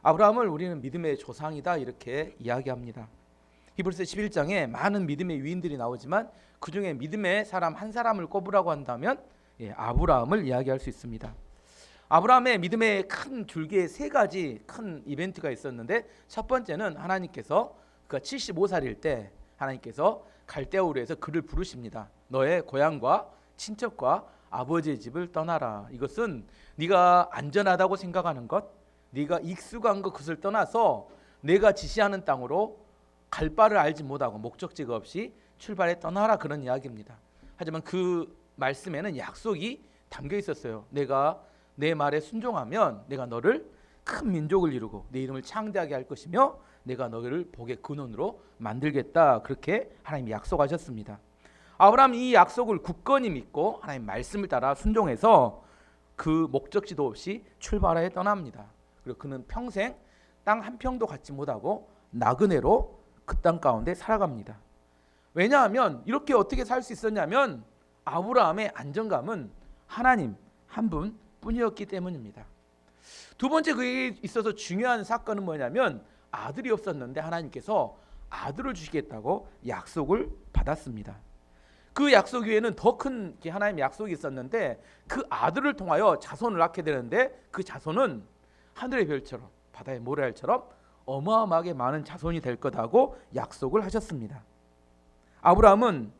아브라함을 우리는 믿음의 조상이다 이렇게 이야기합니다. 히브리서 11장에 많은 믿음의 위인들이 나오지만 그 중에 믿음의 사람 한 사람을 꼽으라고 한다면 아브라함을 이야기할 수 있습니다. 아브라함의 믿음의 큰 줄기에 세 가지 큰 이벤트가 있었는데, 첫 번째는 하나님께서 그가 75살일 때 하나님께서 갈대아우르에서 그를 부르십니다. 너의 고향과 친척과 아버지의 집을 떠나라. 이것은 네가 안전하다고 생각하는 것, 네가 익숙한 그것을 떠나서 내가 지시하는 땅으로 갈 바를 알지 못하고 목적지가 없이 출발해 떠나라, 그런 이야기입니다. 하지만 그 말씀에는 약속이 담겨 있었어요. 내가 내 말에 순종하면 내가 너를 큰 민족을 이루고 내 이름을 창대하게 할 것이며 내가 너를 복의 근원으로 만들겠다, 그렇게 하나님이 약속하셨습니다. 아브라함이 이 약속을 굳건히 믿고 하나님 말씀을 따라 순종해서 그 목적지도 없이 출발하여 떠납니다. 그리고 그는 평생 땅 한 평도 갖지 못하고 나그네로 그 땅 가운데 살아갑니다. 왜냐하면 이렇게 어떻게 살 수 있었냐면 아브라함의 안정감은 하나님 한 분뿐이었기 때문입니다. 두 번째, 그에 있어서 중요한 사건은 뭐냐면 아들이 없었는데 하나님께서 아들을 주시겠다고 약속을 받았습니다. 그 약속 위에는 더 큰 하나님의 약속이 있었는데 그 아들을 통하여 자손을 낳게 되는데 그 자손은 하늘의 별처럼 바다의 모래알처럼 어마어마하게 많은 자손이 될 거다고 약속을 하셨습니다. 아브라함은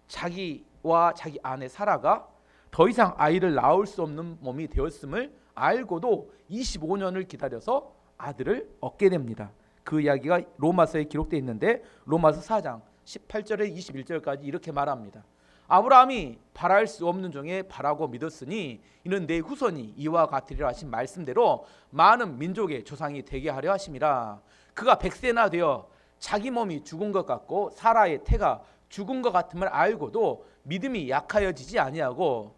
자기와 자기 아내 사라가 더 이상 아이를 낳을 수 없는 몸이 되었음을 알고도 25년을 기다려서 아들을 얻게 됩니다. 그 이야기가 로마서에 기록되어 있는데 로마서 4장 18절에 21절까지 이렇게 말합니다. 아브라함이 바랄 수 없는 중에 바라고 믿었으니 이는 내 후손이 이와 같으리라 하신 말씀대로 많은 민족의 조상이 되게 하려 하심이라. 그가 100세나 되어 자기 몸이 죽은 것 같고 사라의 태가 죽은 것 같음을 알고도 믿음이 약하여지지 아니하고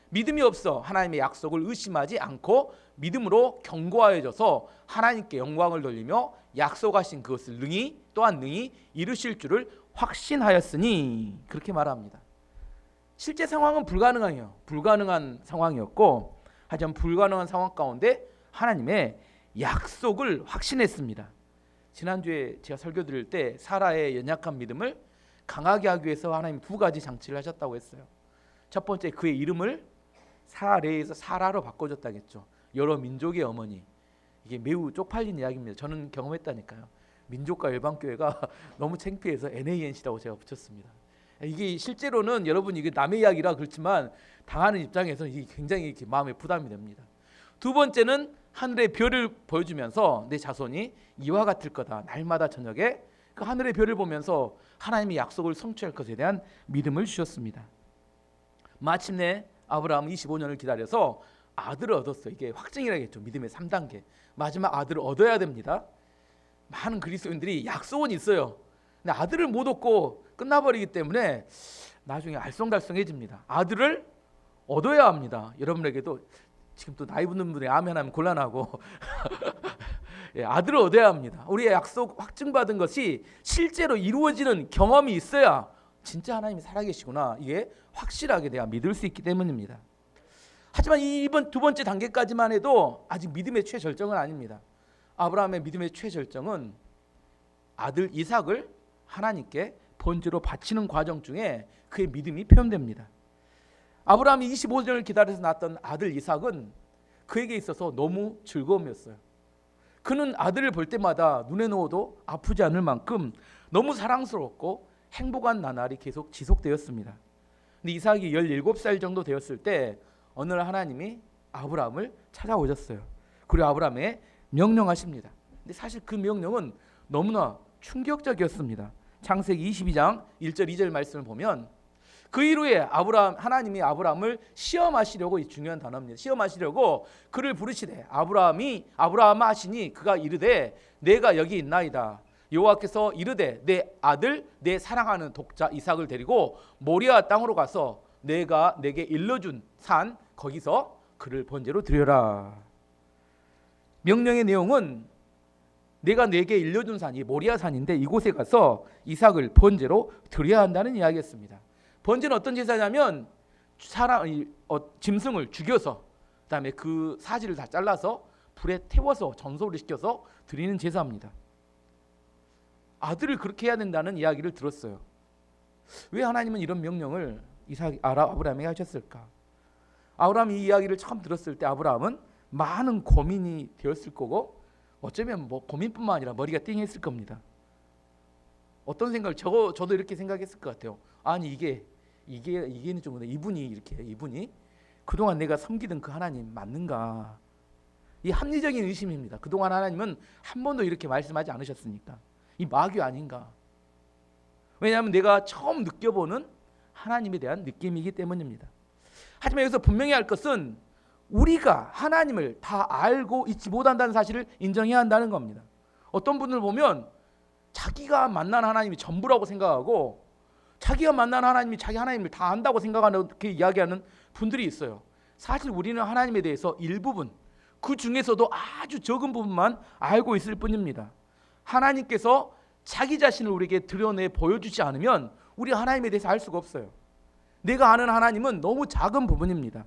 믿음이 없어 하나님의 약속을 의심하지 않고 믿음으로 견고하여져서 하나님께 영광을 돌리며 약속하신 그것을 또한 능히 이루실 줄을 확신하였으니, 그렇게 말합니다. 실제 상황은 불가능한 상황이었고, 하지만 불가능한 상황 가운데 하나님의 약속을 확신했습니다. 지난주에 제가 설교 드릴 때 사라의 연약한 믿음을 강하게 하기 위해서 하나님 두 가지 장치를 하셨다고 했어요. 첫 번째, 그의 이름을 사레에서 사라로 바꿔줬다겠죠. 여러 민족의 어머니. 이게 매우 쪽팔린 이야기입니다. 저는 경험했다니까요. 민족과 일반교회가 너무 창피해서 NANC라고 제가 붙였습니다. 이게 실제로는 여러분 이게 남의 이야기라 그렇지만 당하는 입장에서 이게 굉장히 이렇게 마음에 부담이 됩니다. 두 번째는 하늘의 별을 보여주면서 내 자손이 이와 같을 거다. 날마다 저녁에 그 하늘의 별을 보면서 하나님의 약속을 성취할 것에 대한 믿음을 주셨습니다. 마침내 아브라함은 25년을 기다려서 아들을 얻었어요. 이게 확증이라겠죠. 믿음의 3단계. 마지막 아들을 얻어야 됩니다. 많은 그리스도인들이 약속은 있어요. 근데 아들을 못 얻고 끝나버리기 때문에 나중에 알쏭달쏭해집니다. 아들을 얻어야 합니다. 여러분에게도 지금 또 나이 붙는 분이 아멘 하면 곤란하고 아들을 얻어야 합니다. 우리의 약속 확증받은 것이 실제로 이루어지는 경험이 있어야 진짜 하나님이 살아계시구나, 이게 확실하게 내가 믿을 수 있기 때문입니다. 하지만 이번 두 번째 단계까지만 해도 아직 믿음의 최절정은 아닙니다. 아브라함의 믿음의 최절정은 아들 이삭을 하나님께 번제로 바치는 과정 중에 그의 믿음이 표현됩니다. 아브라함이 25년을 기다려서 낳았던 아들 이삭은 그에게 있어서 너무 즐거움이었어요. 그는 아들을 볼 때마다 눈에 넣어도 아프지 않을 만큼 너무 사랑스럽고 행복한 나날이 계속 지속되었습니다. 근데 이삭이 17살 정도 되었을 때 어느 날 하나님이 아브라함을 찾아오셨어요. 그리고 아브라함에 명령하십니다. 근데 사실 그 명령은 너무나 충격적이었습니다. 창세기 22장 1절 2절 말씀을 보면 그 이후에 하나님이 아브라함을 시험하시려고, 이 중요한 단어입니다. 시험하시려고 그를 부르시되 아브라함아 하시니 그가 이르되 내가 여기 있나이다. 여호와께서 이르되 내 아들 내 사랑하는 독자 이삭을 데리고 모리아 땅으로 가서 내가 내게 일러준 산 거기서 그를 번제로 드려라. 명령의 내용은 내가 내게 일러준 산이 모리아 산인데 이곳에 가서 이삭을 번제로 드려야 한다는 이야기였습니다. 번제는 어떤 제사냐면 짐승을 죽여서 그다음에 그 사지를 다 잘라서 불에 태워서 전소를 시켜서 드리는 제사입니다. 아들을 그렇게 해야 된다는 이야기를 들었어요. 왜 하나님은 이런 명령을 아브라함에게 하셨을까? 아브라함이 이 이야기를 처음 들었을 때 아브라함은 많은 고민이 되었을 거고, 어쩌면 고민뿐만 아니라 머리가 띵했을 겁니다. 어떤 생각을 저도 이렇게 생각했을 것 같아요. 아니 이게는 좀 이분이 그동안 내가 섬기던 그 하나님 맞는가? 이 합리적인 의심입니다. 그동안 하나님은 한 번도 이렇게 말씀하지 않으셨으니까 이 마귀 아닌가? 왜냐하면 내가 처음 느껴보는 하나님에 대한 느낌이기 때문입니다. 하지만 여기서 분명히 할 것은 우리가 하나님을 다 알고 있지 못한다는 사실을 인정해야 한다는 겁니다. 어떤 분을 보면 자기가 만난 하나님이 전부라고 생각하고, 자기가 만난 하나님이 자기 하나님을 다 안다고 생각하는, 그렇게 이야기하는 분들이 있어요. 사실 우리는 하나님에 대해서 일부분, 그 중에서도 아주 적은 부분만 알고 있을 뿐입니다. 하나님께서 자기 자신을 우리에게 드러내 보여주지 않으면 우리 하나님에 대해서 알 수가 없어요. 내가 아는 하나님은 너무 작은 부분입니다.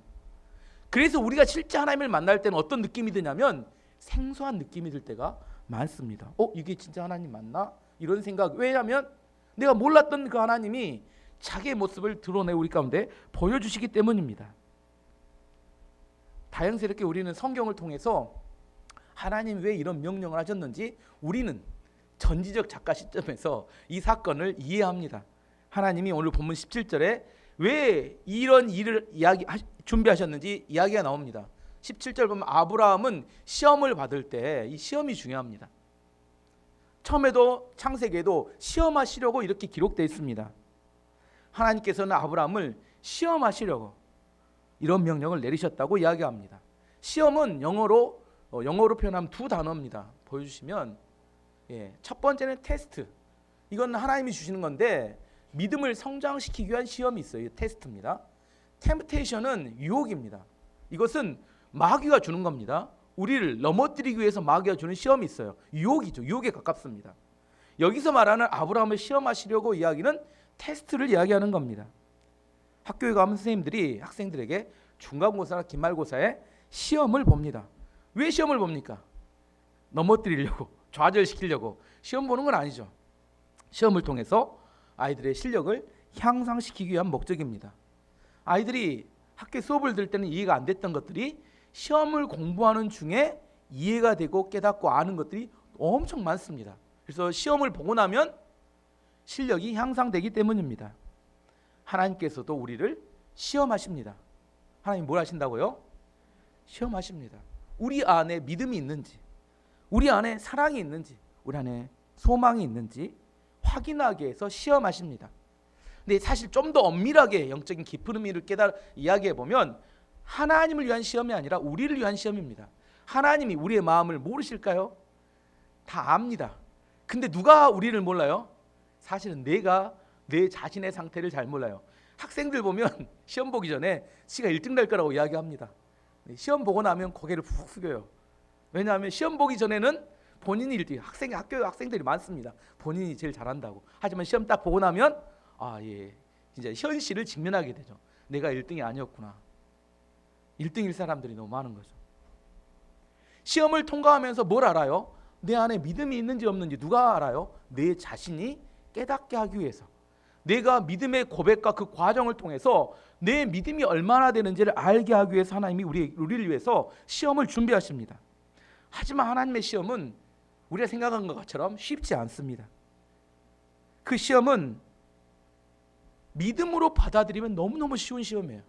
그래서 우리가 실제 하나님을 만날 때는 어떤 느낌이 드냐면 생소한 느낌이 들 때가 많습니다. 이게 진짜 하나님 맞나? 이런 생각. 왜냐하면 내가 몰랐던 그 하나님이 자기의 모습을 드러내 우리 가운데 보여주시기 때문입니다. 다행스럽게 우리는 성경을 통해서 하나님 왜 이런 명령을 하셨는지 우리는 전지적 작가 시점에서 이 사건을 이해합니다. 하나님이 오늘 본문 17절에 왜 이런 일을 준비하셨는지 이야기가 나옵니다. 17절 보면 아브라함은 시험을 받을 때, 이 시험이 중요합니다. 처음에도 창세기에도 시험하시려고 이렇게 기록되어 있습니다. 하나님께서는 아브라함을 시험하시려고 이런 명령을 내리셨다고 이야기합니다. 시험은 영어로 표현하면 두 단어입니다. 보여주시면, 첫 번째는 테스트. 이건 하나님이 주시는 건데 믿음을 성장시키기 위한 시험이 있어요. 테스트입니다. 템프테이션은 유혹입니다. 이것은 마귀가 주는 겁니다. 우리를 넘어뜨리기 위해서 마귀가 주는 시험이 있어요. 유혹이죠. 유혹에 가깝습니다. 여기서 말하는 아브라함을 시험하시려고 이야기는 테스트를 이야기하는 겁니다. 학교에 가면 선생님들이 학생들에게 중간고사나 기말고사에 시험을 봅니다. 왜 시험을 봅니까? 넘어뜨리려고, 좌절시키려고. 시험 보는 건 아니죠. 시험을 통해서 아이들의 실력을 향상시키기 위한 목적입니다. 아이들이 학교 수업을 들을 때는 이해가 안 됐던 것들이 시험을 공부하는 중에 이해가 되고 깨닫고 아는 것들이 엄청 많습니다. 그래서 시험을 보고 나면 실력이 향상되기 때문입니다. 하나님께서도 우리를 시험하십니다. 하나님 뭘 하신다고요? 시험하십니다. 우리 안에 믿음이 있는지, 우리 안에 사랑이 있는지, 우리 안에 소망이 있는지 확인하기 위해서 시험하십니다. 근데 사실 좀 더 엄밀하게 영적인 깊은 의미를 이야기해 보면 하나님을 위한 시험이 아니라 우리를 위한 시험입니다. 하나님이 우리의 마음을 모르실까요? 다 압니다. 근데 누가 우리를 몰라요? 사실은 내가 내 자신의 상태를 잘 몰라요. 학생들 보면 시험 보기 전에 지가 1등 될 거라고 이야기합니다. 시험 보고 나면 고개를 푹 숙여요. 왜냐하면 시험 보기 전에는 본인이 1등, 학교 학생들이 많습니다. 본인이 제일 잘한다고. 하지만 시험 딱 보고 나면 진짜 현실을 직면하게 되죠. 내가 1등이 아니었구나. 1등일 사람들이 너무 많은 거죠. 시험을 통과하면서 뭘 알아요? 내 안에 믿음이 있는지 없는지 누가 알아요? 내 자신이 깨닫게 하기 위해서. 내가 믿음의 고백과 그 과정을 통해서 내 믿음이 얼마나 되는지를 알게 하기 위해서 하나님이 우리를 위해서 시험을 준비하십니다. 하지만 하나님의 시험은 우리가 생각한 것처럼 쉽지 않습니다. 그 시험은 믿음으로 받아들이면 너무너무 쉬운 시험이에요.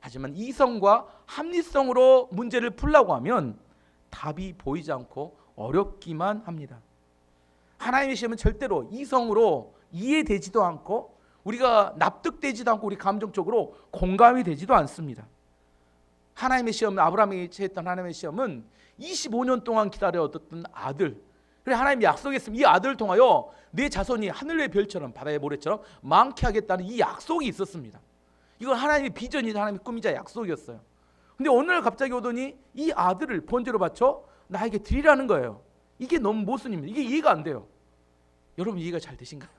하지만 이성과 합리성으로 문제를 풀려고 하면 답이 보이지 않고 어렵기만 합니다. 하나님의 시험은 절대로 이성으로 이해되지도 않고 우리가 납득되지도 않고 우리 감정적으로 공감이 되지도 않습니다. 하나님의 시험은, 아브라함이 처했던 하나님의 시험은 25년 동안 기다려 얻었던 아들, 그래서 하나님이 약속했으면 이 아들을 통하여 내 자손이 하늘의 별처럼 바다의 모래처럼 많게 하겠다는 이 약속이 있었습니다. 이건 하나님의 비전이자 하나님의 꿈이자 약속이었어요. 근데 어느 날 갑자기 오더니 이 아들을 번제로 바쳐 나에게 드리라는 거예요. 이게 너무 모순입니다. 이게 이해가 안 돼요. 여러분 이해가 잘 되신가요?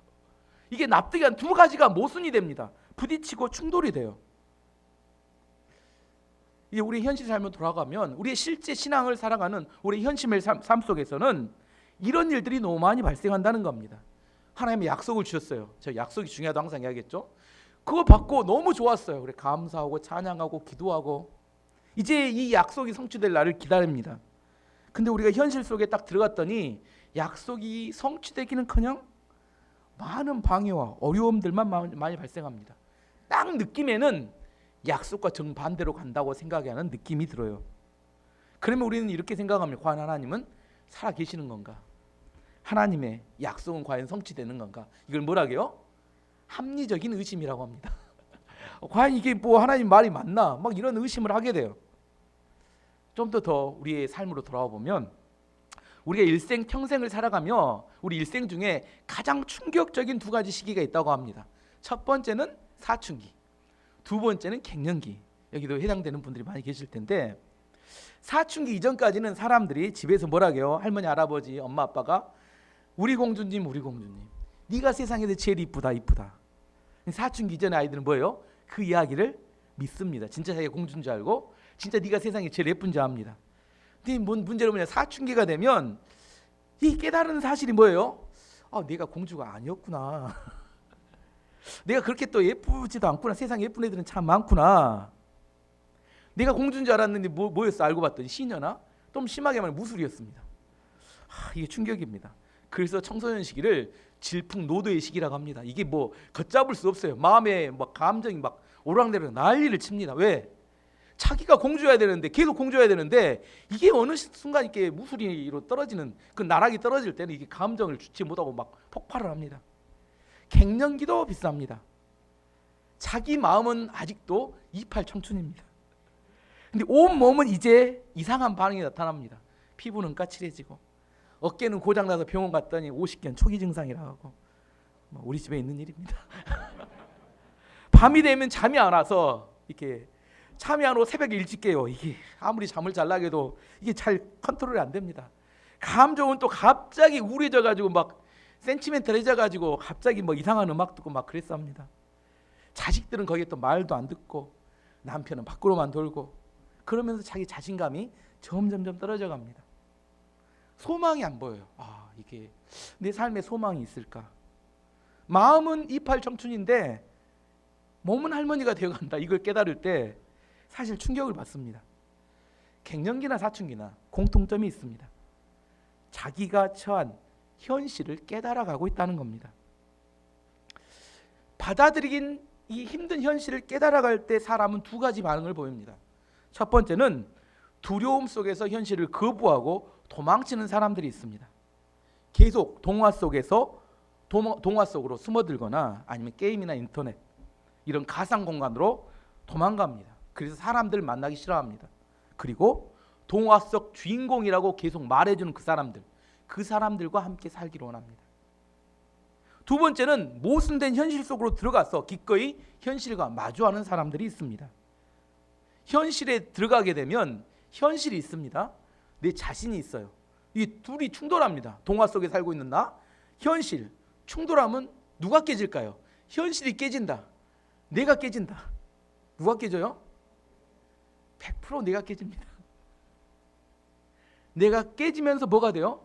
이게 납득이 안, 두 가지가 모순이 됩니다. 부딪히고 충돌이 돼요. 이제 우리 현실 삶으로 돌아가면 우리의 실제 신앙을 살아가는 우리 현실의 삶 속에서는 이런 일들이 너무 많이 발생한다는 겁니다. 하나님의 약속을 주셨어요. 저 약속이 중요하다고 항상 이야기했죠. 그거 받고 너무 좋았어요. 그래 감사하고 찬양하고 기도하고 이제 이 약속이 성취될 날을 기다립니다. 근데 우리가 현실 속에 딱 들어갔더니 약속이 성취되기는커녕 많은 방해와 어려움들만 많이 발생합니다. 딱 느낌에는 약속과 정반대로 간다고 생각하는 느낌이 들어요. 그러면 우리는 이렇게 생각합니다. 과연 하나님은 살아계시는 건가? 하나님의 약속은 과연 성취되는 건가? 이걸 뭐라고 해요? 합리적인 의심이라고 합니다. 과연 이게 뭐 하나님 말이 맞나? 막 이런 의심을 하게 돼요. 좀 더 우리의 삶으로 돌아와 보면 우리가 일생 평생을 살아가며 우리 일생 중에 가장 충격적인 두 가지 시기가 있다고 합니다. 첫 번째는 사춘기, 두 번째는 갱년기. 여기도 해당되는 분들이 많이 계실 텐데 사춘기 이전까지는 사람들이 집에서 뭐라고 해요? 할머니, 할아버지, 엄마, 아빠가 우리 공주님, 우리 공주님, 네가 세상에서 제일 이쁘다, 이쁘다. 사춘기 이전의 아이들은 뭐예요? 그 이야기를 믿습니다. 진짜 자기가 공주인 줄 알고 진짜 네가 세상에 제일 예쁜 줄 압니다. 근데 문제는 뭐냐? 사춘기가 되면 이 깨달은 사실이 뭐예요? 내가 공주가 아니었구나. 내가 그렇게 또 예쁘지도 않구나. 세상에 예쁜 애들은 참 많구나. 내가 공주인 줄 알았는데 뭐였어? 알고 봤더니 시녀나 좀 심하게 말하면 무술이었습니다. 이게 충격입니다. 그래서 청소년 시기를 질풍노도의 시기라고 합니다. 이게 뭐 걷잡을 수 없어요. 마음에 막 감정이 막 오락내락 난리를 칩니다. 왜? 자기가 공주여야 되는데 계속 공주여야 되는데 이게 어느 순간 이렇게 무술이로 떨어지는 그 나락이 떨어질 때는 이게 감정을 주체 못하고 막 폭발을 합니다. 갱년기도 비슷합니다. 자기 마음은 아직도 28 청춘입니다. 근데 온 몸은 이제 이상한 반응이 나타납니다. 피부는 까칠해지고 어깨는 고장나서 병원 갔더니 50견 초기 증상이라고 하고 우리 집에 있는 일입니다. 밤이 되면 잠이 안 와서 이렇게 잠이 안 오고 새벽에 일찍 깨요. 이게 아무리 잠을 잘라게 해도 이게 잘 컨트롤이 안 됩니다. 감정은 또 갑자기 우울해져가지고 막 센티멘탈해져가지고 갑자기 뭐 이상한 음악 듣고 막 그랬습니다. 자식들은 거기에 또 말도 안 듣고 남편은 밖으로만 돌고 그러면서 자기 자신감이 점점점 떨어져 갑니다. 소망이 안 보여요. 이게 내 삶에 소망이 있을까? 마음은 28 청춘인데 몸은 할머니가 되어간다. 이걸 깨달을 때 사실 충격을 받습니다. 갱년기나 사춘기나 공통점이 있습니다. 자기가 처한 현실을 깨달아가고 있다는 겁니다. 받아들이긴 이 힘든 현실을 깨달아갈 때 사람은 두 가지 반응을 보입니다. 첫 번째는 두려움 속에서 현실을 거부하고 도망치는 사람들이 있습니다. 계속 동화 속에서 동화 속으로 숨어들거나 아니면 게임이나 인터넷 이런 가상 공간으로 도망갑니다. 그래서 사람들 만나기 싫어합니다. 그리고 동화 속 주인공이라고 계속 말해주는 그 사람들과 함께 살기를 원합니다. 두 번째는 모순된 현실 속으로 들어가서 기꺼이 현실과 마주하는 사람들이 있습니다. 현실에 들어가게 되면 현실이 있습니다. 내 자신이 있어요. 이 둘이 충돌합니다. 동화 속에 살고 있는 나, 현실. 충돌하면 누가 깨질까요? 현실이 깨진다. 내가 깨진다. 누가 깨져요? 100% 내가 깨집니다. 내가 깨지면서 뭐가 돼요?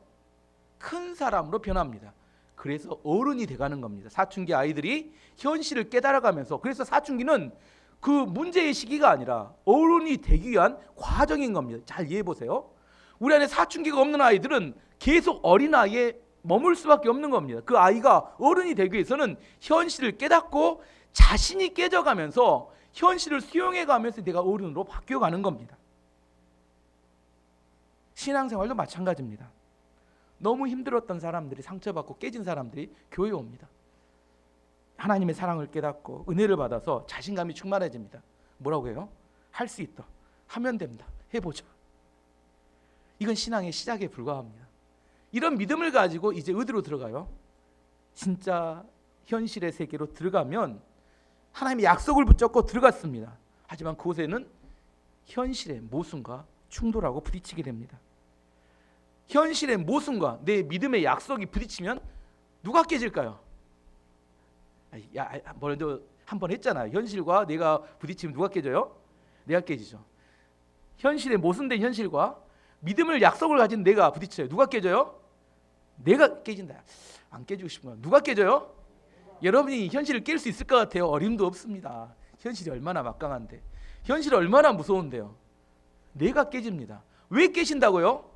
큰 사람으로 변합니다. 그래서 어른이 돼가는 겁니다. 사춘기 아이들이 현실을 깨달아가면서 그래서 사춘기는 그 문제의 시기가 아니라 어른이 되기 위한 과정인 겁니다. 잘 이해해 보세요. 우리 안에 사춘기가 없는 아이들은 계속 어린아이에 머물 수밖에 없는 겁니다. 그 아이가 어른이 되기 위해서는 현실을 깨닫고 자신이 깨져가면서 현실을 수용해가면서 내가 어른으로 바뀌어가는 겁니다. 신앙생활도 마찬가지입니다. 너무 힘들었던 사람들이 상처받고 깨진 사람들이 교회에 옵니다. 하나님의 사랑을 깨닫고 은혜를 받아서 자신감이 충만해집니다. 뭐라고 해요? 할 수 있다. 하면 됩니다. 해보자. 이건 신앙의 시작에 불과합니다. 이런 믿음을 가지고 이제 어디로 들어가요? 진짜 현실의 세계로 들어가면 하나님의 약속을 붙잡고 들어갔습니다. 하지만 그곳에는 현실의 모순과 충돌하고 부딪히게 됩니다. 현실의 모순과 내 믿음의 약속이 부딪히면 누가 깨질까요? 먼저 한 번 했잖아요. 현실과 내가 부딪히면 누가 깨져요? 내가 깨지죠. 현실의 모순된 현실과 믿음을 약속을 가진 내가 부딪혀요. 누가 깨져요? 내가 깨진다. 안 깨지고 싶은 거야. 누가 깨져요? 여러분이 현실을 깰 수 있을 것 같아요? 어림도 없습니다. 현실이 얼마나 막강한데, 현실이 얼마나 무서운데요. 내가 깨집니다. 왜 깨진다고요?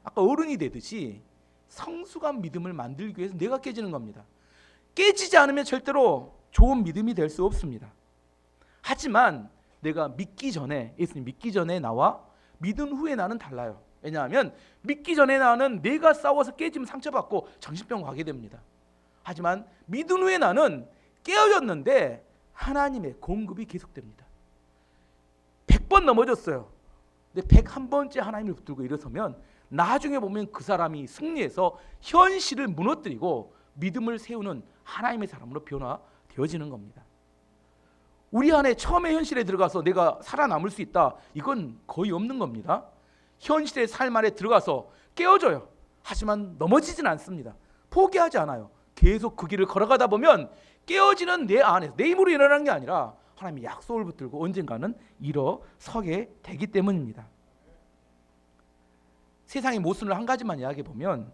아까 어른이 되듯이 성숙한 믿음을 만들기 위해서 내가 깨지는 겁니다. 깨지지 않으면 절대로 좋은 믿음이 될 수 없습니다. 하지만 내가 믿기 전에, 예수님 믿기 전에 나와 믿은 후에 나는 달라요. 왜냐하면 믿기 전에 나는 내가 싸워서 깨지면 상처받고 정신병 가게 됩니다. 하지만 믿은 후에 나는 깨어졌는데 하나님의 공급이 계속됩니다. 100번 넘어졌어요. 근데 101번째 하나님을 붙들고 일어서면 나중에 보면 그 사람이 승리해서 현실을 무너뜨리고 믿음을 세우는 하나님의 사람으로 변화되어지는 겁니다. 우리 안에 처음에 현실에 들어가서 내가 살아남을 수 있다, 이건 거의 없는 겁니다. 현실의 삶 안에 들어가서 깨어져요. 하지만 넘어지진 않습니다. 포기하지 않아요. 계속 그 길을 걸어가다 보면 깨어지는 내 안에서, 내 힘으로 일어나는 게 아니라 하나님이 약속을 붙들고 언젠가는 일어서게 되기 때문입니다. 세상의 모순을 한 가지만 이야기해 보면,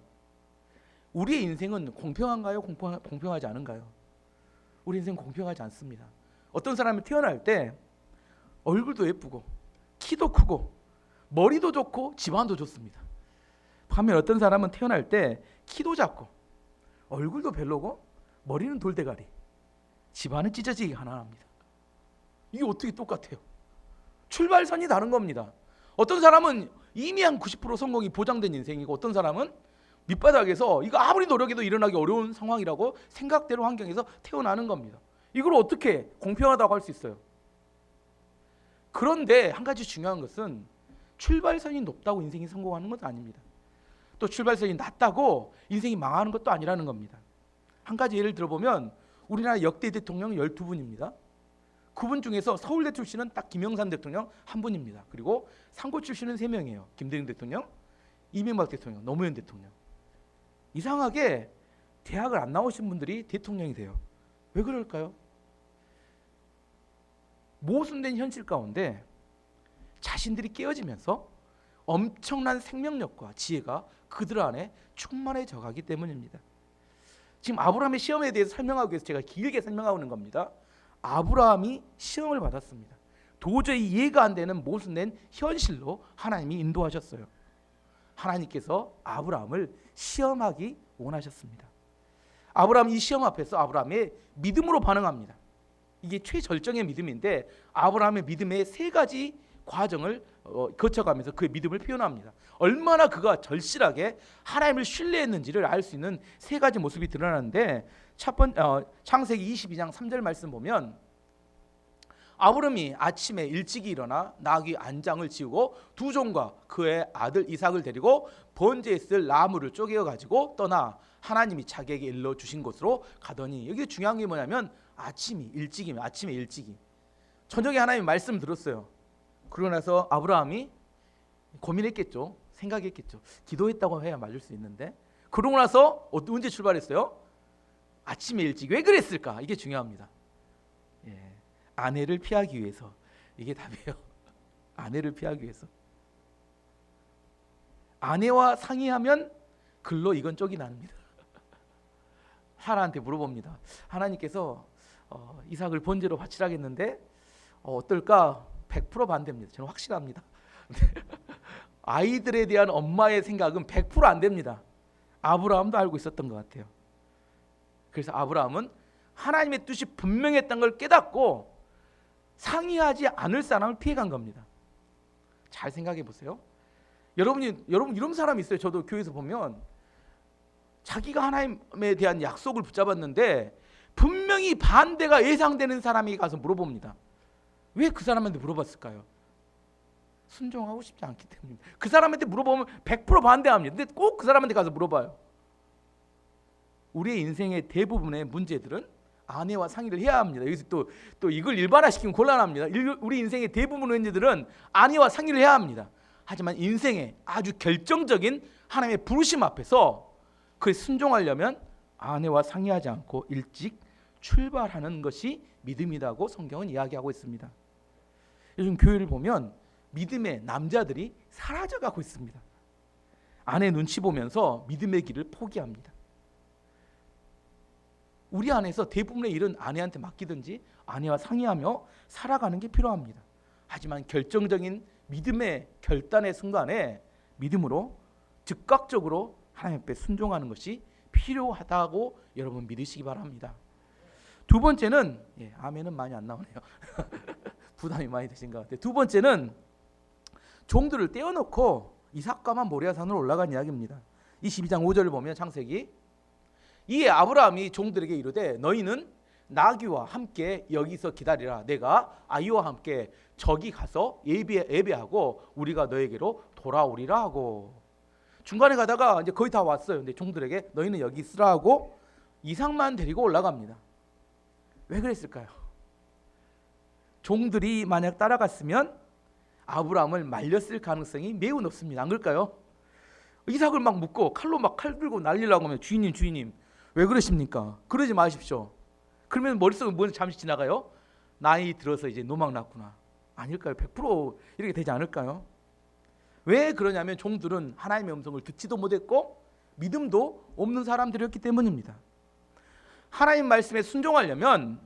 우리의 인생은 공평한가요? 공평하지 않은가요? 우리 인생은 공평하지 않습니다. 어떤 사람이 태어날 때 얼굴도 예쁘고 키도 크고 머리도 좋고 집안도 좋습니다. 반면 어떤 사람은 태어날 때 키도 작고 얼굴도 별로고 머리는 돌대가리, 집안은 찢어지기 가난합니다. 이게 어떻게 똑같아요? 출발선이 다른 겁니다. 어떤 사람은 이미 한 90% 성공이 보장된 인생이고, 어떤 사람은 밑바닥에서 이거 아무리 노력해도 일어나기 어려운 상황이라고 생각대로 환경에서 태어나는 겁니다. 이걸 어떻게 공평하다고 할 수 있어요? 그런데 한 가지 중요한 것은 출발선이 높다고 인생이 성공하는 것도 아닙니다. 또 출발선이 낮다고 인생이 망하는 것도 아니라는 겁니다. 한 가지 예를 들어보면 우리나라 역대 대통령 12분입니다. 그분 중에서 서울대 출신은 딱 김영삼 대통령 한 분입니다. 그리고 상고 출신은 3명이에요. 김대중 대통령, 이명박 대통령, 노무현 대통령. 이상하게 대학을 안 나오신 분들이 대통령이 돼요. 왜 그럴까요? 모순된 현실 가운데 자신들이 깨어지면서 엄청난 생명력과 지혜가 그들 안에 충만해져 가기 때문입니다. 지금 아브라함의 시험에 대해서 설명하기 위해서 제가 길게 설명하는 겁니다. 아브라함이 시험을 받았습니다. 도저히 이해가 안 되는 모순된 현실로 하나님이 인도하셨어요. 하나님께서 아브라함을 시험하기 원하셨습니다. 아브라함이 이 시험 앞에서 아브라함의 믿음으로 반응합니다. 이게 최절정의 믿음인데, 아브라함의 믿음의 3가지 과정을 거쳐가면서 그의 믿음을 표현합니다. 얼마나 그가 절실하게 하나님을 신뢰했는지를 알 수 있는 3가지 모습이 드러나는데, 창세기 22장 3절 말씀 보면, 아브람이 아침에 일찍이 일어나 나귀 안장을 지우고 두 종과 그의 아들 이삭을 데리고 번제에 있을 나무를 쪼개어 가지고 떠나 하나님이 자기에게 일러 주신 곳으로 가더니, 여기 중요한 게 뭐냐면 아침에 일찍이 저녁에 하나님 말씀 들었어요. 그러고 나서 아브라함이 고민했겠죠. 생각했겠죠. 기도했다고 해야 맞을 수 있는데, 그러고 나서 언제 출발했어요? 아침에 일찍. 왜 그랬을까? 이게 중요합니다. 아내를 피하기 위해서. 이게 답이에요. 아내를 피하기 위해서. 아내와 상의하면 글로 이건 쪽이 납니다. 사라한테 물어봅니다. 하나님께서 이삭을 번제로 바치라겠는데 어떨까? 100% 반대입니다. 저는 확실합니다. 아이들에 대한 엄마의 생각은 100% 안 됩니다. 아브라함도 알고 있었던 것 같아요. 그래서 아브라함은 하나님의 뜻이 분명했던 걸 깨닫고 상의하지 않을 사람을 피해간 겁니다. 잘 생각해 보세요. 여러분 이런 사람이 있어요. 저도 교회에서 보면 자기가 하나님에 대한 약속을 붙잡았는데 분명히 반대가 예상되는 사람이 가서 물어봅니다. 왜 그 사람한테 물어봤을까요? 순종하고 싶지 않기 때문입니다. 그 사람한테 물어보면 100% 반대합니다. 근데 꼭 그 사람한테 가서 물어봐요. 우리의 인생의 대부분의 문제들은 아내와 상의를 해야 합니다. 여기서 또 이걸 일반화시키면 곤란합니다. 우리 인생의 대부분의 문제들은 아내와 상의를 해야 합니다. 하지만 인생의 아주 결정적인 하나님의 부르심 앞에서 그에 순종하려면 아내와 상의하지 않고 일찍 출발하는 것이 믿음이라고 성경은 이야기하고 있습니다. 요즘 교회를 보면 믿음의 남자들이 사라져가고 있습니다. 아내 눈치 보면서 믿음의 길을 포기합니다. 우리 안에서 대부분의 일은 아내한테 맡기든지 아내와 상의하며 살아가는 게 필요합니다. 하지만 결정적인 믿음의 결단의 순간에 믿음으로 즉각적으로 하나님 앞에 순종하는 것이 필요하다고 여러분 믿으시기 바랍니다. 두 번째는 아멘은 많이 안 나오네요. 부담이 많이 되신 것 같아요. 두 번째는 종들을 떼어놓고 이삭과 모리아산으로 올라간 이야기입니다. 22장 5절을 보면 창세기, 이에 아브라함이 종들에게 이르되 너희는 나귀와 함께 여기서 기다리라. 내가 아이와 함께 저기 가서 예배하고 우리가 너에게로 돌아오리라 하고, 중간에 가다가 이제 거의 다 왔어요. 근데 종들에게 너희는 여기 있으라 하고 이삭만 데리고 올라갑니다. 왜 그랬을까요? 종들이 만약 따라갔으면 아브라함을 말렸을 가능성이 매우 높습니다. 안 그럴까요? 이삭을 막 묶고 칼로 막 칼 들고 날리려고 하면 주인님 왜 그러십니까? 그러지 마십시오. 그러면 머릿속에 뭐 잠시 지나가요? 나이 들어서 이제 노망 났구나. 아닐까요? 100% 이렇게 되지 않을까요? 왜 그러냐면 종들은 하나님의 음성을 듣지도 못했고 믿음도 없는 사람들이었기 때문입니다. 하나님 말씀에 순종하려면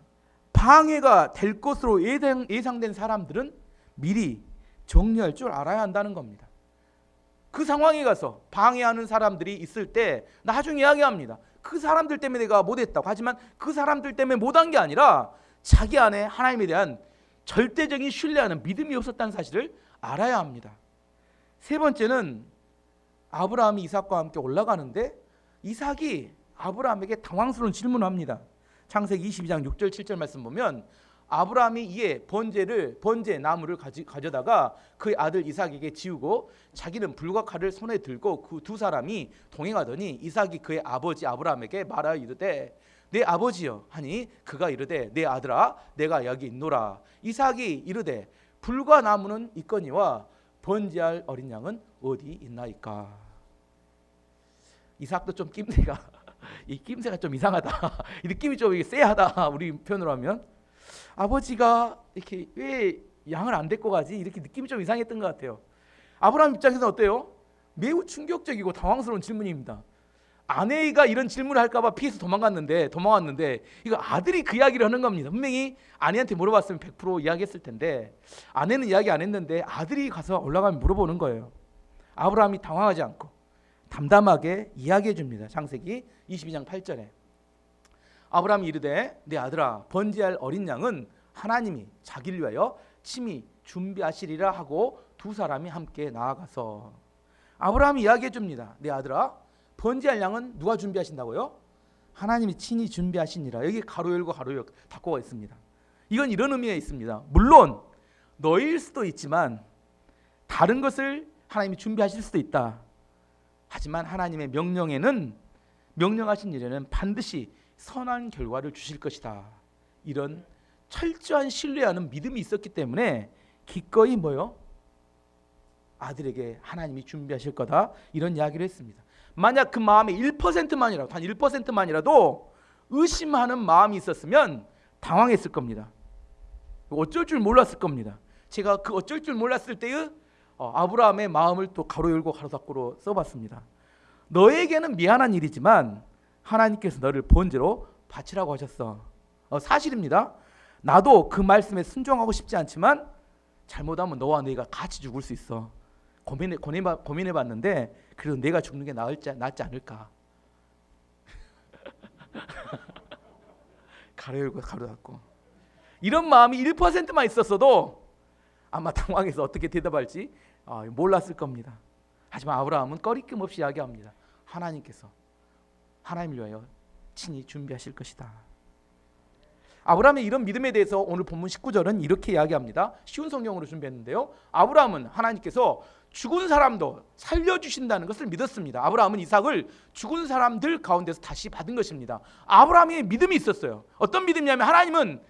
방해가 될 것으로 예상된 사람들은 미리 정리할 줄 알아야 한다는 겁니다. 그 상황에 가서 방해하는 사람들이 있을 때 나중에 이야기합니다. 그 사람들 때문에 내가 못했다고. 하지만 그 사람들 때문에 못한 게 아니라 자기 안에 하나님에 대한 절대적인 신뢰하는 믿음이 없었다는 사실을 알아야 합니다. 세 번째는 아브라함이 이삭과 함께 올라가는데 이삭이 아브라함에게 당황스러운 질문을 합니다. 창세기 22장 6절 7절 말씀 보면 아브라함이 이에 번제 나무를 가져다가 그의 아들 이삭에게 지우고 자기는 불과 칼을 손에 들고 그 두 사람이 동행하더니 이삭이 그의 아버지 아브라함에게 말하여 이르되 내 아버지여 하니 그가 이르되 내 아들아 내가 여기 있노라. 이삭이 이르되 불과 나무는 있거니와 번제할 어린 양은 어디 있나이까. 이삭도 좀 이 낌새가 좀 이상하다. 이 느낌이 좀 쎄하다. 우리 표현으로 하면 아버지가 이렇게 왜 양을 안 데리고 가지? 이렇게 느낌이 좀 이상했던 것 같아요. 아브라함 입장에서는 어때요? 매우 충격적이고 당황스러운 질문입니다. 아내가 이런 질문을 할까봐 피해서 도망왔는데 이거 아들이 그 이야기를 하는 겁니다. 분명히 아내한테 물어봤으면 100% 이야기했을 텐데 아내는 이야기 안 했는데 아들이 가서 올라가면 물어보는 거예요. 아브라함이 당황하지 않고 담담하게 이야기해 줍니다. 창세기 22장 8절에 아브라함이 이르되 내 아들아 번제할 어린 양은 하나님이 자기를 위하여 친히 준비하시리라 하고 두 사람이 함께 나아가서 아브라함이 이야기해 줍니다. 내 아들아 번제할 양은 누가 준비하신다고요? 하나님이 친히 준비하시니라. 여기 가로 열고 가로 열고 닫고가 있습니다. 이건 이런 의미가 있습니다. 물론 너희일 수도 있지만 다른 것을 하나님이 준비하실 수도 있다. 하지만 하나님의 명령하신 일에는 반드시 선한 결과를 주실 것이다. 이런 철저한 신뢰하는 믿음이 있었기 때문에 기꺼이 아들에게 하나님이 준비하실 거다. 이런 이야기를 했습니다. 만약 그 마음에 1%만이라도 단 1%만이라도 의심하는 마음이 있었으면 당황했을 겁니다. 어쩔 줄 몰랐을 겁니다. 제가 그 어쩔 줄 몰랐을 때의 아브라함의 마음을 또 가로 열고 가로 닫고로 써봤습니다. 너에게는 미안한 일이지만 하나님께서 너를 번제로 바치라고 하셨어. 사실입니다. 나도 그 말씀에 순종하고 싶지 않지만 잘못하면 너와 내가 같이 죽을 수 있어. 고민해봤는데 그래도 내가 죽는 게 낫지 않을까. 가로 열고 가로 닫고 이런 마음이 1%만 있었어도 아마 당황해서 어떻게 대답할지 몰랐을 겁니다. 하지만 아브라함은 꺼리낌 없이 이야기합니다. 하나님께서 하나님을 위하여 친히 준비하실 것이다. 아브라함의 이런 믿음에 대해서 오늘 본문 19절은 이렇게 이야기합니다. 쉬운 성경으로 준비했는데요. 아브라함은 하나님께서 죽은 사람도 살려주신다는 것을 믿었습니다. 아브라함은 이삭을 죽은 사람들 가운데서 다시 받은 것입니다. 아브라함의 믿음이 있었어요. 어떤 믿음이냐면 하나님은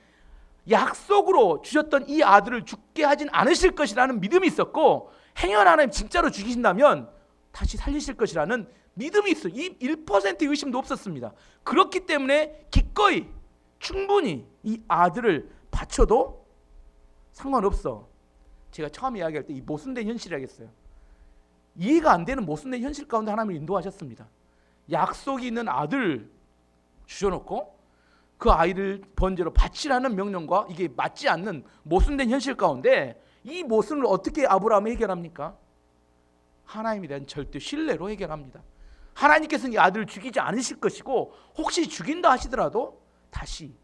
약속으로 주셨던 이 아들을 죽게 하진 않으실 것이라는 믿음이 있었고 행여 하나님 진짜로 죽이신다면 다시 살리실 것이라는 믿음이 있어요. 이 1%의 의심도 없었습니다. 그렇기 때문에 기꺼이 충분히 이 아들을 바쳐도 상관없어. 제가 처음 이야기할 때 이 모순된 현실이라고 했어요. 이해가 안 되는 모순된 현실 가운데 하나님을 인도하셨습니다. 약속이 있는 아들 주셔놓고 그 아이를 번제로 바치라는 명령과 이게 맞지 않는 모순된 현실 가운데 이 모순을 어떻게 아브라함이 해결합니까? 하나님에 대한 절대 신뢰로 해결합니다. 하나님께서는 이 아들을 죽이지 않으실 것이고 혹시 죽인다 하시더라도 다시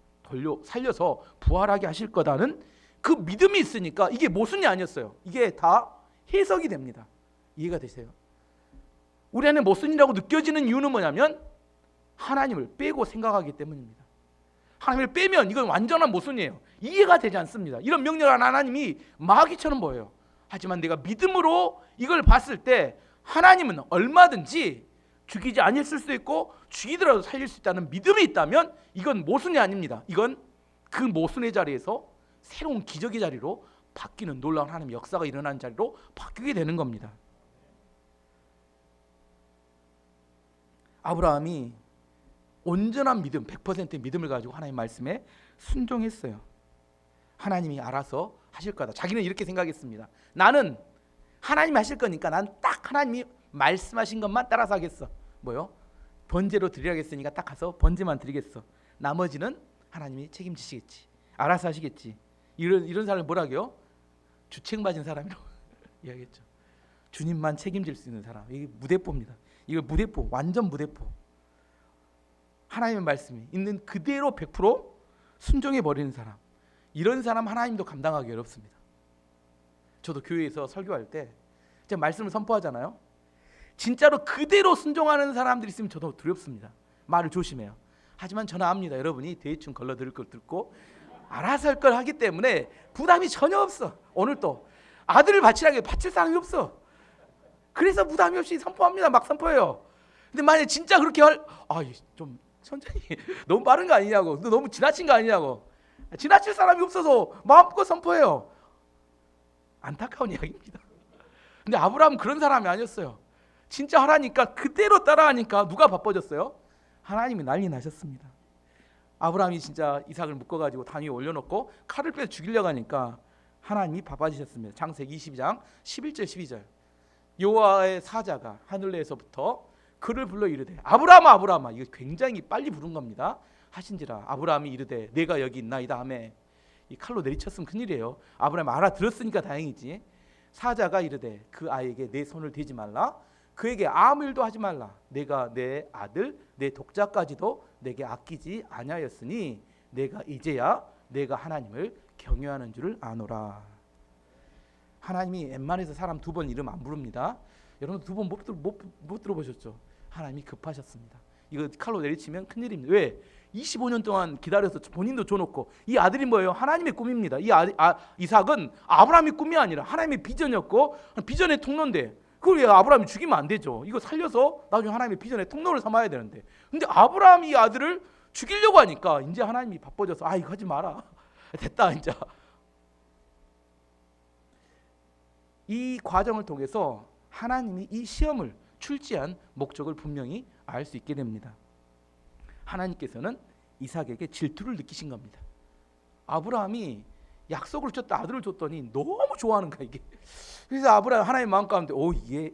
살려서 부활하게 하실 거다는 그 믿음이 있으니까 이게 모순이 아니었어요. 이게 다 해석이 됩니다. 이해가 되세요? 우리 안에 모순이라고 느껴지는 이유는 뭐냐면 하나님을 빼고 생각하기 때문입니다. 하나님을 빼면 이건 완전한 모순이에요. 이해가 되지 않습니다. 이런 명령을 하나님이 마귀처럼 보여요. 하지만 내가 믿음으로 이걸 봤을 때 하나님은 얼마든지 죽이지 않았을 수도 있고 죽이더라도 살릴 수 있다는 믿음이 있다면 이건 모순이 아닙니다. 이건 그 모순의 자리에서 새로운 기적의 자리로 바뀌는 놀라운 하나님의 역사가 일어나는 자리로 바뀌게 되는 겁니다. 아브라함이 온전한 믿음, 100%의 믿음을 가지고 하나님 말씀에 순종했어요. 하나님이 알아서 하실 거다. 자기는 이렇게 생각했습니다. 나는 하나님이 하실 거니까 난 딱 하나님이 말씀하신 것만 따라서 하겠어. 뭐요? 번제로 드리라고 했으니까 딱 가서 번제만 드리겠어. 나머지는 하나님이 책임지시겠지. 알아서 하시겠지. 이런 사람을 뭐라고요? 주책맞은 사람이라고 이야기했죠. 주님만 책임질 수 있는 사람. 이게 무대뽀입니다. 이거 무대뽀, 완전 무대뽀. 하나님의 말씀이 있는 그대로 100% 순종해 버리는 사람. 이런 사람 하나님도 감당하기 어렵습니다. 저도 교회에서 설교할 때 제가 말씀을 선포하잖아요. 진짜로 그대로 순종하는 사람들이 있으면 저도 두렵습니다. 말을 조심해요. 하지만 저는 압니다. 여러분이 대충 걸러들 걸 듣고 알아서 할 걸 하기 때문에 부담이 전혀 없어. 오늘 또 아들을 바치라고 바칠 사람이 없어. 그래서 부담이 없이 선포합니다. 막 선포해요. 근데 만약에 진짜 그렇게 좀 천천히 너무 빠른 거 아니냐고, 너무 지나친 거 아니냐고, 지나칠 사람이 없어서 마음껏 선포해요. 안타까운 이야기입니다. 근데 아브라함은 그런 사람이 아니었어요. 진짜 하라니까 그대로 따라하니까 누가 바빠졌어요? 하나님이 난리 나셨습니다. 아브라함이 진짜 이삭을 묶어가지고 단 위에 올려놓고 칼을 빼서 죽이려고 하니까 하나님이 바빠지셨습니다. 창세기 22장 11절 12절 여호와의 사자가 하늘에서부터 그를 불러 이르되 아브라함아 아브라함아. 이거 굉장히 빨리 부른 겁니다. 하신지라 아브라함이 이르되 내가 여기 있나이다 하매 이 칼로 내리쳤으면 큰일이에요. 아브라함이 알아들었으니까 다행이지. 사자가 이르되 그 아이에게 내 손을 대지 말라. 그에게 아무 일도 하지 말라. 내가 내 아들 내 독자까지도 내게 아끼지 아니하였으니 내가 이제야 내가 하나님을 경외하는 줄을 아노라. 하나님이 웬만해서 사람 두 번 이름 안 부릅니다. 여러분 두 번 못 들어보셨죠? 하나님이 급하셨습니다. 이거 칼로 내리치면 큰일입니다. 왜? 25년 동안 기다려서 본인도 줘놓고 이 아들이 뭐예요? 하나님의 꿈입니다. 이삭은 아브라함의 꿈이 아니라 하나님의 비전이었고 비전의 통로인데 그걸 아브라함이 죽이면 안 되죠. 이거 살려서 나중에 하나님의 비전의 통로를 삼아야 되는데 근데 아브라함이 이 아들을 죽이려고 하니까 이제 하나님이 바빠져서 이거 하지 마라. 됐다 이제. 이 과정을 통해서 하나님이 이 시험을 출제한 목적을 분명히 알 수 있게 됩니다. 하나님께서는 이삭에게 질투를 느끼신 겁니다. 아브라함이 약속을 줬다 아들을 줬더니 너무 좋아하는 거야 이게. 그래서 아브라함 하나님 마음 가운데 이게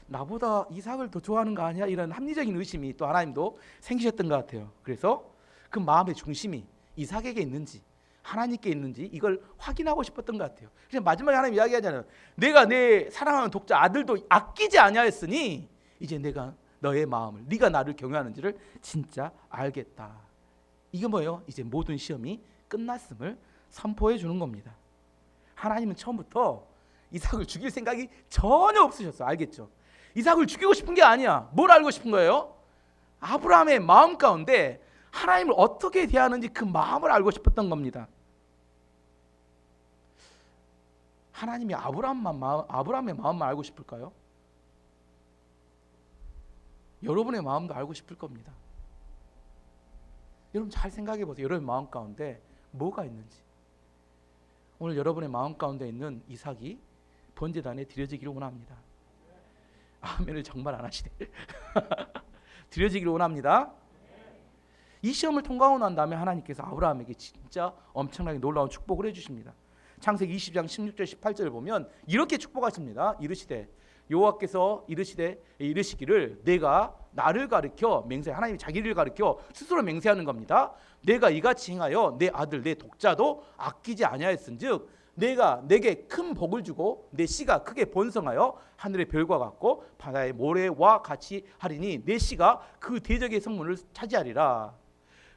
나보다 이삭을 더 좋아하는 거 아니야? 이런 합리적인 의심이 또 하나님도 생기셨던 것 같아요. 그래서 그 마음의 중심이 이삭에게 있는지 하나님께 있는지 이걸 확인하고 싶었던 것 같아요. 그래서 마지막에 하나님 이야기하잖아요. 내가 내 사랑하는 독자 아들도 아끼지 아니하였으니 이제 내가 너의 마음을 네가 나를 경외하는지를 진짜 알겠다. 이게 뭐예요? 이제 모든 시험이 끝났음을 선포해 주는 겁니다. 하나님은 처음부터 이삭을 죽일 생각이 전혀 없으셨어요. 알겠죠? 이삭을 죽이고 싶은 게 아니야. 뭘 알고 싶은 거예요? 아브라함의 마음 가운데 하나님을 어떻게 대하는지 그 마음을 알고 싶었던 겁니다. 하나님이 아브라함의 마음만 알고 싶을까요? 여러분의 마음도 알고 싶을 겁니다. 여러분 잘 생각해 보세요. 여러분의 마음 가운데 뭐가 있는지. 오늘 여러분의 마음 가운데 있는 이삭이 번제단에 드려지기를 원합니다. 아멘을 정말 안 하시네. 드려지기를 원합니다. 이 시험을 통과하고 난 다음에 하나님께서 아브라함에게 진짜 엄청나게 놀라운 축복을 해주십니다. 창세기 20장 16절 18절을 보면 이렇게 축복하십니다. 이르시되 여호와께서 이르시기를 내가 나를 가리켜 맹세, 하나님이 자기를 가리켜 스스로 맹세하는 겁니다. 내가 이같이 행하여 내 아들 내 독자도 아끼지 아니하였은즉 내가 내게 큰 복을 주고 내 씨가 크게 번성하여 하늘의 별과 같고 바다의 모래와 같이 하리니 내 씨가 그 대적의 성문을 차지하리라.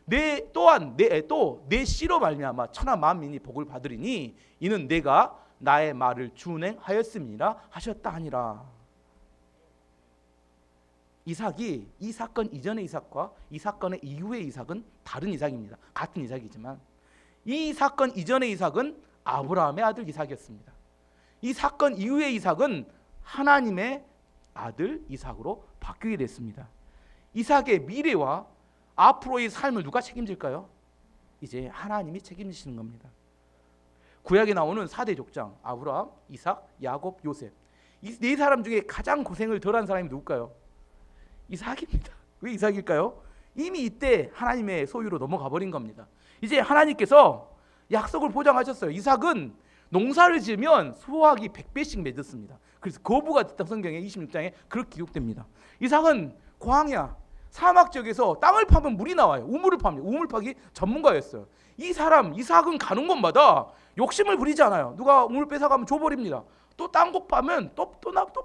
내 씨로 말미암아 천하 만민이 복을 받으리니 이는 내가 나의 말을 준행하였음이라 하셨다 하니라. 이삭이 이 사건 이전의 이삭과 이 사건의 이후의 이삭은 다른 이삭입니다. 같은 이삭이지만 이 사건 이전의 이삭은 아브라함의 아들 이삭이었습니다. 이 사건 이후의 이삭은 하나님의 아들 이삭으로 바뀌게 됐습니다. 이삭의 미래와 앞으로의 삶을 누가 책임질까요? 이제 하나님이 책임지시는 겁니다. 구약에 나오는 4대 족장 아브라함, 이삭, 야곱, 요셉, 이 네 사람 중에 가장 고생을 덜한 사람이 누굴까요? 이삭입니다. 왜 이삭일까요? 이미 이때 하나님의 소유로 넘어가 버린 겁니다. 이제 하나님께서 약속을 보장하셨어요. 이삭은 농사를 지으면 수확이 100배씩 맺었습니다. 그래서 거부가 됐다 성경에 26장에 그렇게 기록됩니다. 이삭은 광야 사막 지역에서 땅을 파면 물이 나와요. 우물을 팝니다. 우물 파기 전문가였어요. 이 사람 이삭은 가는 곳마다 욕심을 부리지 않아요. 누가 우물 뺏어가면 줘버립니다. 또 땅 곡 파면 또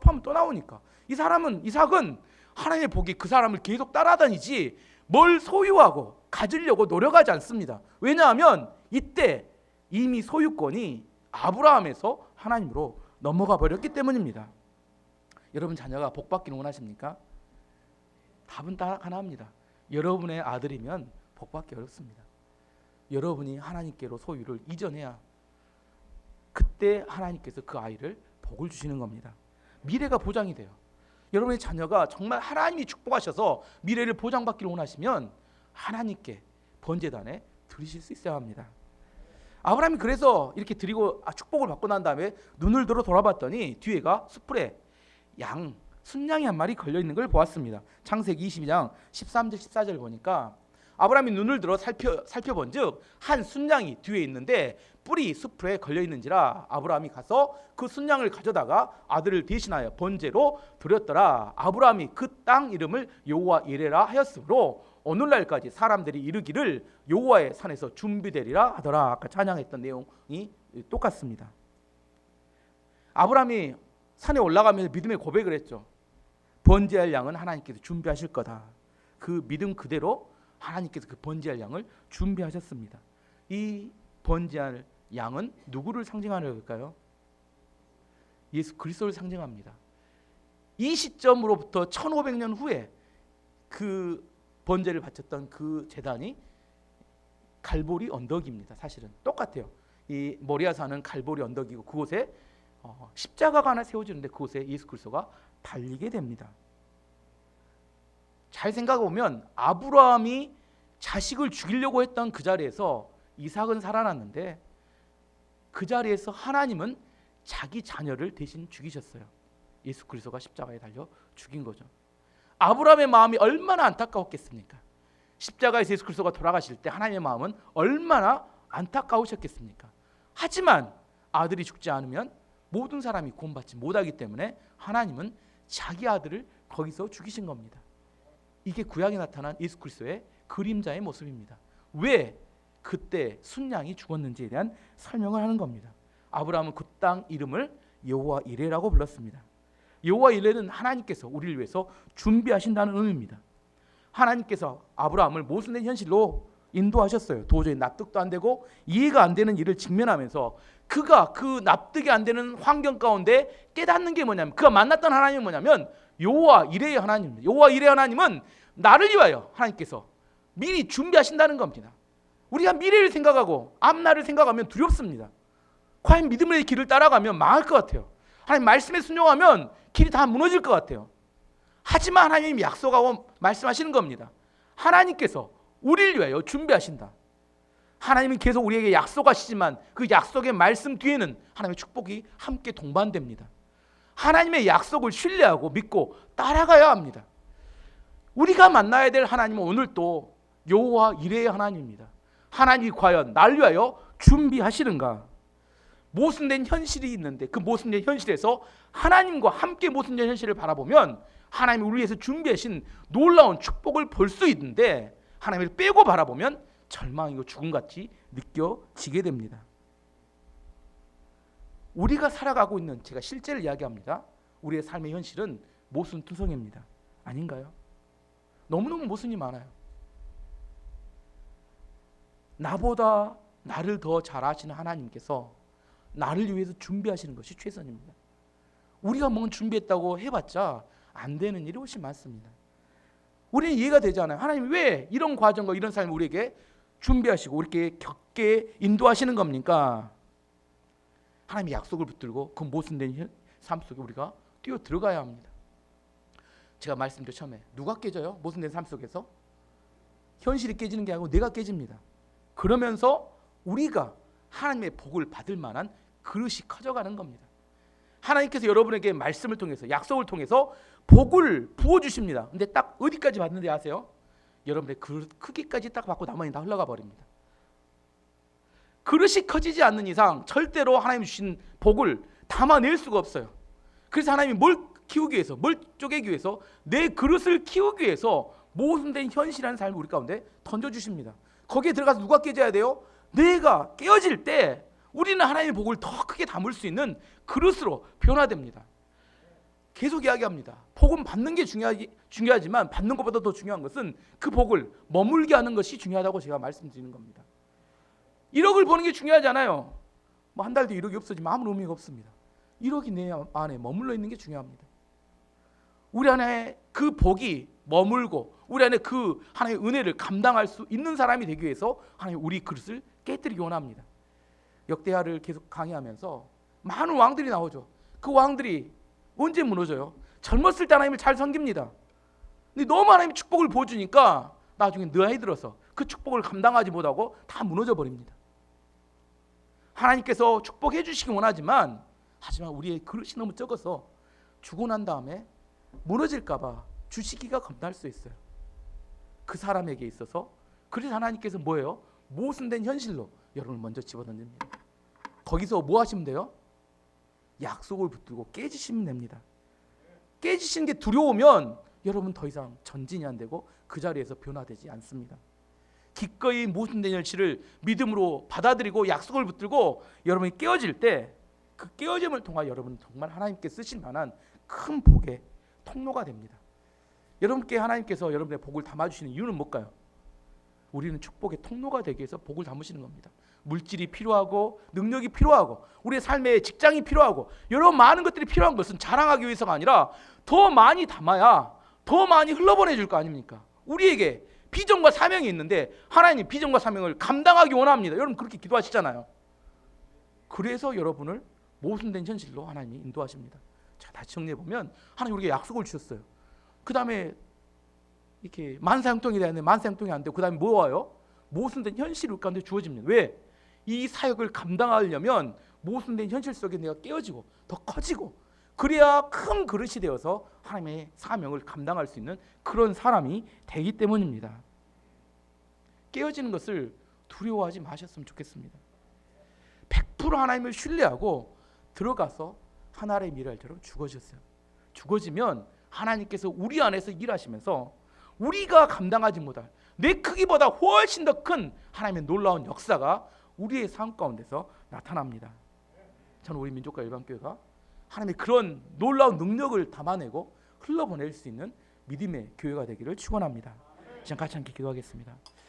파면 또 나오니까 이삭은 하나님의 복이 그 사람을 계속 따라다니지 뭘 소유하고 가지려고 노력하지 않습니다. 왜냐하면 이때 이미 소유권이 아브라함에서 하나님으로 넘어가 버렸기 때문입니다. 여러분 자녀가 복 받기를 원하십니까? 답은 딱 하나입니다. 여러분의 아들이면 복 받기 어렵습니다. 여러분이 하나님께로 소유를 이전해야 그때 하나님께서 그 아이를 복을 주시는 겁니다. 미래가 보장이 돼요. 여러분의 자녀가 정말 하나님이 축복하셔서 미래를 보장받기를 원하시면 하나님께 번제단에 드리실 수 있어야 합니다. 아브라함이 그래서 이렇게 드리고 축복을 받고 난 다음에 눈을 들어 돌아봤더니 뒤에가 숯불에 순양이 한 마리 걸려 있는 걸 보았습니다. 창세기 22장 13절 14절 보니까 아브라함이 눈을 들어 살펴본즉 한 순양이 뒤에 있는데 뿔이 숯불에 걸려 있는지라 아브라함이 가서 그 순양을 가져다가 아들을 대신하여 번제로 드렸더라. 아브라함이 그 땅 이름을 여호와 이레라 하였으므로 오늘날까지 사람들이 이르기를 여호와의 산에서 준비되리라 하더라. 아까 찬양했던 내용이 똑같습니다. 아브라함이 산에 올라가면서 믿음의 고백을 했죠. 번제할 양은 하나님께서 준비하실 거다. 그 믿음 그대로 하나님께서 그 번제할 양을 준비하셨습니다. 이 번제할 양은 누구를 상징하는 걸까요? 예수 그리스도를 상징합니다. 이 시점으로부터 1500년 후에 그 번제를 바쳤던 그 제단이 갈보리 언덕입니다. 사실은 똑같아요. 이 모리아산은 갈보리 언덕이고 그곳에 십자가가 하나 세워지는데 그곳에 예수 그리스도가 달리게 됩니다. 잘 생각해 보면 아브라함이 자식을 죽이려고 했던 그 자리에서 이삭은 살아났는데 그 자리에서 하나님은 자기 자녀를 대신 죽이셨어요. 예수 그리스도가 십자가에 달려 죽인 거죠. 아브라함의 마음이 얼마나 안타까웠겠습니까? 십자가에서 예수 그리스도가 돌아가실 때 하나님의 마음은 얼마나 안타까우셨겠습니까? 하지만 아들이 죽지 않으면 모든 사람이 구원받지 못하기 때문에 하나님은 자기 아들을 거기서 죽이신 겁니다. 이게 구약에 나타난 예수 그리스도의 그림자의 모습입니다. 왜 그때 순양이 죽었는지에 대한 설명을 하는 겁니다. 아브라함은 그 땅 이름을 여호와 이레라고 불렀습니다. 여호와 이레는 하나님께서 우리를 위해서 준비하신다는 의미입니다. 하나님께서 아브라함을 모순된 현실로 인도하셨어요. 도저히 납득도 안 되고 이해가 안 되는 일을 직면하면서 그가 그 납득이 안 되는 환경 가운데 깨닫는 게 뭐냐면 그가 만났던 하나님은 뭐냐면 여호와 이레의 하나님입니다. 여호와 이레의 하나님은 나를 위하여 하나님께서 미리 준비하신다는 겁니다. 우리가 미래를 생각하고 앞날을 생각하면 두렵습니다. 과연 믿음의 길을 따라가면 망할 것 같아요. 하나님 말씀에 순종하면 길이 다 무너질 것 같아요. 하지만 하나님이 약속하고 말씀하시는 겁니다. 하나님께서 우리를 위하여 준비하신다. 하나님이 계속 우리에게 약속하시지만 그 약속의 말씀 뒤에는 하나님의 축복이 함께 동반됩니다. 하나님의 약속을 신뢰하고 믿고 따라가야 합니다. 우리가 만나야 될 하나님은 오늘 또 여호와 이레의 하나님입니다. 하나님이 과연 날 위하여 준비하시는가? 모순된 현실이 있는데 그 모순된 현실에서 하나님과 함께 모순된 현실을 바라보면 하나님이 우리 위해서 준비하신 놀라운 축복을 볼 수 있는데 하나님을 빼고 바라보면 절망이고 죽음같이 느껴지게 됩니다. 우리가 살아가고 있는, 제가 실제를 이야기합니다, 우리의 삶의 현실은 모순투성입니다. 아닌가요? 너무너무 모순이 많아요. 나보다 나를 더 잘 아시는 하나님께서 나를 위해서 준비하시는 것이 최선입니다. 우리가 뭔 준비했다고 해봤자 안 되는 일이 훨씬 많습니다. 우리는 이해가 되잖아요. 하나님 왜 이런 과정과 이런 삶을 우리에게 준비하시고 이렇게 겪게 인도하시는 겁니까? 하나님이 약속을 붙들고 그 모순된 삶 속에 우리가 뛰어 들어가야 합니다. 제가 말씀드린 처음에 누가 깨져요? 모순된 삶 속에서? 현실이 깨지는 게 아니고 내가 깨집니다. 그러면서 우리가 하나님의 복을 받을 만한 그릇이 커져가는 겁니다. 하나님께서 여러분에게 말씀을 통해서, 약속을 통해서 복을 부어주십니다. 근데 딱 어디까지 받는지 아세요? 여러분의 그릇 크기까지 딱 받고 나머지는 다 흘러가 버립니다. 그릇이 커지지 않는 이상 절대로 하나님 주신 복을 담아낼 수가 없어요. 그래서 하나님이 뭘 키우기 위해서, 뭘 쪼개기 위해서, 내 그릇을 키우기 위해서 모순된 현실이라는 삶을 우리 가운데 던져주십니다. 거기에 들어가서 누가 깨져야 돼요? 내가 깨어질 때 우리는 하나님의 복을 더 크게 담을 수 있는 그릇으로 변화됩니다. 계속 이야기합니다. 복은 받는 게 중요하지만 받는 것보다 더 중요한 것은 그 복을 머물게 하는 것이 중요하다고 제가 말씀드리는 겁니다. 1억을 버는 게 중요하잖아요. 뭐 한 달 뒤에 1억이 없어지면 아무 의미가 없습니다. 1억이 내 안에 머물러 있는 게 중요합니다. 우리 안에 그 복이 머물고 우리 안에 그 하나님의 은혜를 감당할 수 있는 사람이 되기 위해서 하나님 우리 그릇을 깨뜨리기 원합니다. 역대하를 계속 강의하면서 많은 왕들이 나오죠. 그 왕들이 언제 무너져요? 젊었을 때 하나님을 잘 섬깁니다. 근데 너무 하나님이 축복을 보여주니까 나중에 나이 들어서 그 축복을 감당하지 못하고 다 무너져 버립니다. 하나님께서 축복해 주시기 원하지만 하지만 우리의 그릇이 너무 적어서 죽고 난 다음에 무너질까 봐 주시기가 겁날 수 있어요. 그 사람에게 있어서. 그래서 하나님께서 뭐예요? 모순된 현실로 여러분을 먼저 집어던집니다. 거기서 뭐 하시면 돼요? 약속을 붙들고 깨지시면 됩니다. 깨지시는 게 두려우면 여러분 더 이상 전진이 안 되고 그 자리에서 변화되지 않습니다. 기꺼이 모순된 현실을 믿음으로 받아들이고 약속을 붙들고 여러분이 깨어질 때 그 깨어짐을 통하여 여러분은 정말 하나님께 쓰실 만한 큰 복의 통로가 됩니다. 여러분께 하나님께서 여러분의 복을 담아주시는 이유는 뭘까요? 우리는 축복의 통로가 되기 위해서 복을 담으시는 겁니다. 물질이 필요하고 능력이 필요하고 우리의 삶에 직장이 필요하고 여러 많은 것들이 필요한 것은 자랑하기 위해서가 아니라 더 많이 담아야 더 많이 흘러보내줄 거 아닙니까? 우리에게 비전과 사명이 있는데 하나님 비전과 사명을 감당하기 원합니다. 여러분 그렇게 기도하시잖아요. 그래서 여러분을 모순된 현실로 하나님이 인도하십니다. 자, 다시 정리해보면 하나님 우리에게 약속을 주셨어요. 그 다음에 이렇게 만사형통이 되는데 만사형통이 안 되고 그 다음에 뭐 와요? 모순된 현실이 우리 가운데 주어집니다. 왜? 이 사역을 감당하려면 모순된 현실 속에 내가 깨어지고 더 커지고 그래야 큰 그릇이 되어서 하나님의 사명을 감당할 수 있는 그런 사람이 되기 때문입니다. 깨어지는 것을 두려워하지 마셨으면 좋겠습니다. 100% 하나님을 신뢰하고 들어가서 하나의 미랄처럼 죽어졌어요. 죽어지면 하나님께서 우리 안에서 일하시면서 우리가 감당하지 못할 내 크기보다 훨씬 더 큰 하나님의 놀라운 역사가 우리의 삶 가운데서 나타납니다. 저는 우리 민족과 일반교회가 하나님의 그런 놀라운 능력을 담아내고 흘러보낼 수 있는 믿음의 교회가 되기를 축원합니다. 시간 같이 함께 기도하겠습니다.